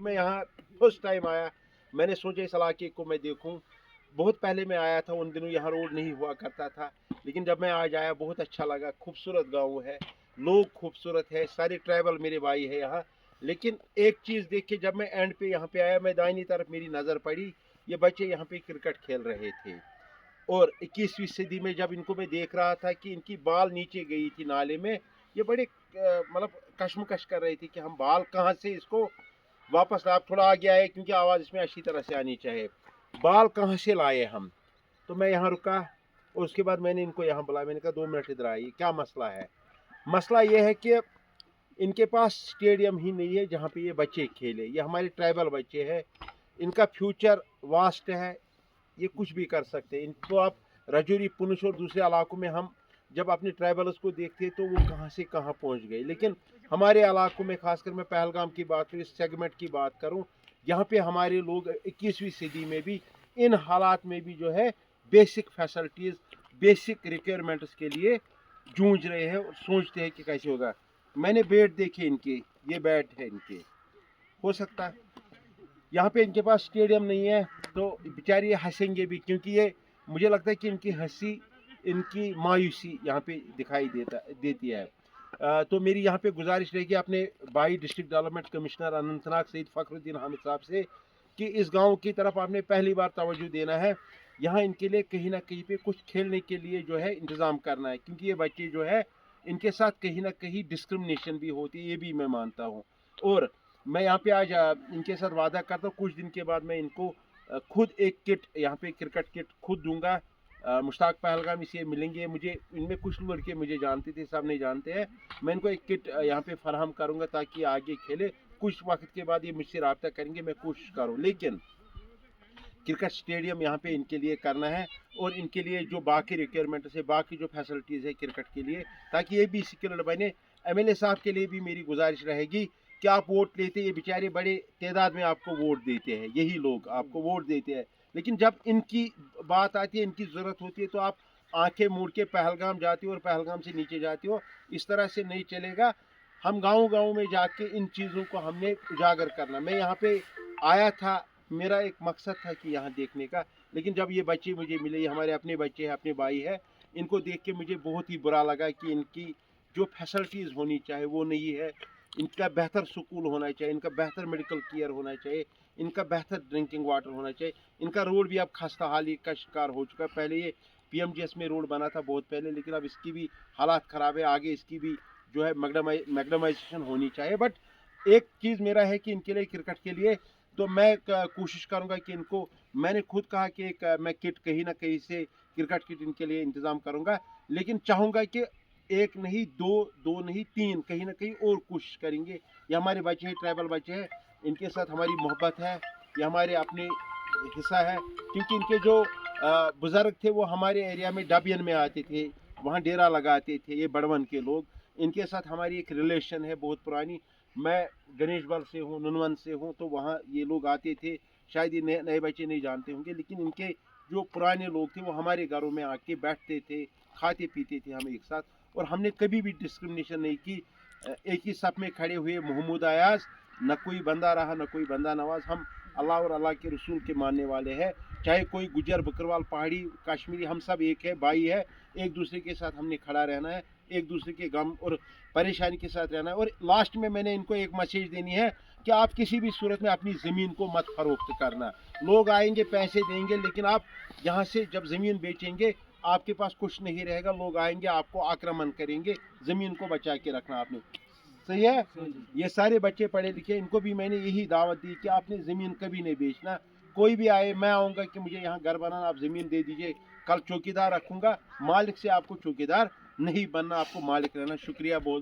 मैं यहाँ first time आया, मैंने सोचा इस इलाके को मैं देखूँ। बहुत पहले मैं आया था, उन दिनों यहाँ रोड नहीं हुआ करता था, लेकिन जब मैं आज आया बहुत अच्छा लगा। खूबसूरत गाँव है, लोग खूबसूरत है, सारे ट्राइबल मेरे भाई है यहाँ। लेकिन एक चीज़ देख के जब मैं एंड पे यहाँ पे आया, मैं दाहिनी तरफ मेरी नज़र पड़ी, ये बच्चे यहाँ पे क्रिकेट खेल रहे थे। और 21वीं सदी में जब इनको मैं देख रहा था कि इनकी बाल नीचे गई थी नाले में, ये बड़े मतलब कशमकश कर रहे थे कि हम बाल कहाँ से इसको वापस आप थोड़ा आगे आए क्योंकि आवाज़ इसमें अच्छी तरह से आनी चाहिए। बाल कहाँ से लाए हम? तो मैं यहाँ रुका और उसके बाद मैंने इनको यहाँ बुलाया, मैंने कहा 2 मिनट इधर आइए, क्या मसला है? मसला ये है कि इनके पास स्टेडियम ही नहीं है जहाँ पे ये बच्चे खेले। ये हमारे ट्राइबल बच्चे हैं, इनका फ्यूचर वास्ट है, ये कुछ भी कर सकते हैं। इनको आप रजौरी, पुंछ और दूसरे इलाकों में हम जब अपने ट्राइबल्स को देखते हैं तो वो कहाँ से कहाँ पहुँच गए। लेकिन हमारे इलाकों में, खासकर मैं पहलगाम की बात करूँ, इस सेगमेंट की बात करूँ, यहाँ पे हमारे लोग 21वीं सदी में भी इन हालात में भी जो है बेसिक फैसिलिटीज़, बेसिक रिक्वायरमेंट्स के लिए जूझ रहे हैं और सोचते हैं कि कैसे होगा। मैंने बैट देखे इनके, ये बैट है इनके, हो सकता है यहाँ पे इनके पास स्टेडियम नहीं है तो बेचारे ये हंसेंगे भी, क्योंकि ये मुझे लगता है कि इनकी हंसी, इनकी मायूसी यहाँ पे दिखाई देती है। तो मेरी यहाँ पे गुजारिश रहेगी अपने भाई district development commissioner Anantnag Syed Fakhruddin Hamid sahab से कि इस गांव की तरफ आपने पहली बार तवज्जो देना है। यहाँ इनके लिए कहीं ना कहीं पे कुछ खेलने के लिए जो है इंतज़ाम करना है, क्योंकि ये बच्चे जो है इनके साथ कहीं ना कहीं डिस्क्रिमिनेशन भी होती है, ये भी मैं मानता हूँ। और मैं यहाँ पे आज इनके साथ वादा करता हूँ, कुछ दिन के बाद मैं इनको खुद एक किट, यहाँ पे क्रिकेट किट खुद दूंगा। मुश्ताक पहलगामी से मिलेंगे, मुझे इनमें कुछ लड़के मुझे जानते थे, सब नहीं जानते हैं। मैं इनको एक किट यहाँ पे फराहम करूँगा ताकि आगे खेले। कुछ वक्त के बाद ये मुझसे रब्ता करेंगे, मैं कोशिश करूँ। लेकिन क्रिकेट स्टेडियम यहाँ पे इनके लिए करना है और इनके लिए जो बाकी रिक्वायरमेंट्स है, बाकी जो फैसिलिटीज़ है क्रिकेट के लिए, ताकि ये भी स्किल्ड बने। एमएलए साहब के लिए भी मेरी गुजारिश रहेगी कि आप वोट लेते, ये बेचारे बड़े तादाद में आपको वोट देते हैं, यही लोग आपको वोट देते हैं, लेकिन जब इनकी बात आती है, इनकी ज़रूरत होती है तो आप आंखें मूड़ के पहलगाम जाते हो और पहलगाम से नीचे जाते हो। इस तरह से नहीं चलेगा। हम गाँव-गाँव में जाके इन चीज़ों को हमने उजागर करना। मैं यहाँ पे आया था, मेरा एक मकसद था कि यहाँ देखने का, लेकिन जब ये बच्चे मुझे मिले, ये हमारे अपने बच्चे हैं, अपने भाई है, इनको देख के मुझे बहुत ही बुरा लगा कि इनकी जो फैसिलिटीज़ होनी चाहिए वो नहीं है। इनका बेहतर स्कूल होना चाहिए, इनका बेहतर मेडिकल केयर होना चाहिए, इनका बेहतर ड्रिंकिंग वाटर होना चाहिए। इनका रोड भी अब खस्ता हाली का शिकार हो चुका है। पहले ये पीएमजीएस में रोड बना था बहुत पहले, लेकिन अब इसकी भी हालात ख़राब है। आगे इसकी भी जो है मैग्डमाइजेशन होनी चाहिए। बट एक चीज़ मेरा है कि इनके लिए, क्रिकेट के लिए तो मैं कोशिश करूंगा कि इनको, मैंने खुद कहा कि एक मैं किट कहीं ना कहीं से, क्रिकेट किट इनके लिए इंतज़ाम करूंगा, लेकिन चाहूँगा कि एक नहीं, दो नहीं, 3 कहीं ना कहीं और कोशिश करेंगे। ये हमारे बच्चे हैं, ट्राइबल बच्चे हैं, इनके साथ हमारी मोहब्बत है, ये हमारे अपने हिस्सा है। क्योंकि इनके जो बुज़ुर्ग थे वो हमारे एरिया में डबियन में आते थे, वहाँ डेरा लगाते थे ये बड़वन के लोग। इनके साथ हमारी एक रिलेशन है बहुत पुरानी। मैं गणेश बल से हूँ, नुनवन से हूँ, तो वहाँ ये लोग आते थे। शायद ये नए बच्चे नहीं जानते होंगे, लेकिन इनके जो पुराने लोग थे वो हमारे घरों में आके बैठते थे, खाते पीते थे हम एक साथ, और हमने कभी भी डिस्क्रिमिनेशन नहीं की। एक ही सप में खड़े हुए महमूद अयाज, न कोई बंदा रहा न कोई बंदा नवाज। हम अल्लाह और अल्लाह के रसूल के मानने वाले हैं, चाहे कोई गुजर, बकरवाल, पहाड़ी, कश्मीरी, हम सब एक है, भाई है। एक दूसरे के साथ हमने खड़ा रहना है, एक दूसरे के गम और परेशानी के साथ रहना है। और लास्ट में मैंने इनको एक मैसेज देनी है कि आप किसी भी सूरत में अपनी ज़मीन को मत फरोख्त करना। लोग आएंगे, पैसे देंगे, लेकिन आप यहाँ से जब ज़मीन बेचेंगे आपके पास कुछ नहीं रहेगा। लोग आएंगे, आपको आक्रमण करेंगे। ज़मीन को बचा के रखना आपने, सही है। ये सारे बच्चे पढ़े लिखे, इनको भी मैंने यही दावत दी कि आपने ज़मीन कभी नहीं बेचना। कोई भी आए, मैं आऊँगा कि मुझे यहाँ घर बनाना, आप ज़मीन दे दीजिए, कल चौकीदार रखूँगा। मालिक से आपको चौकीदार नहीं बनना, आपको मालिक रहना। शुक्रिया बहुत।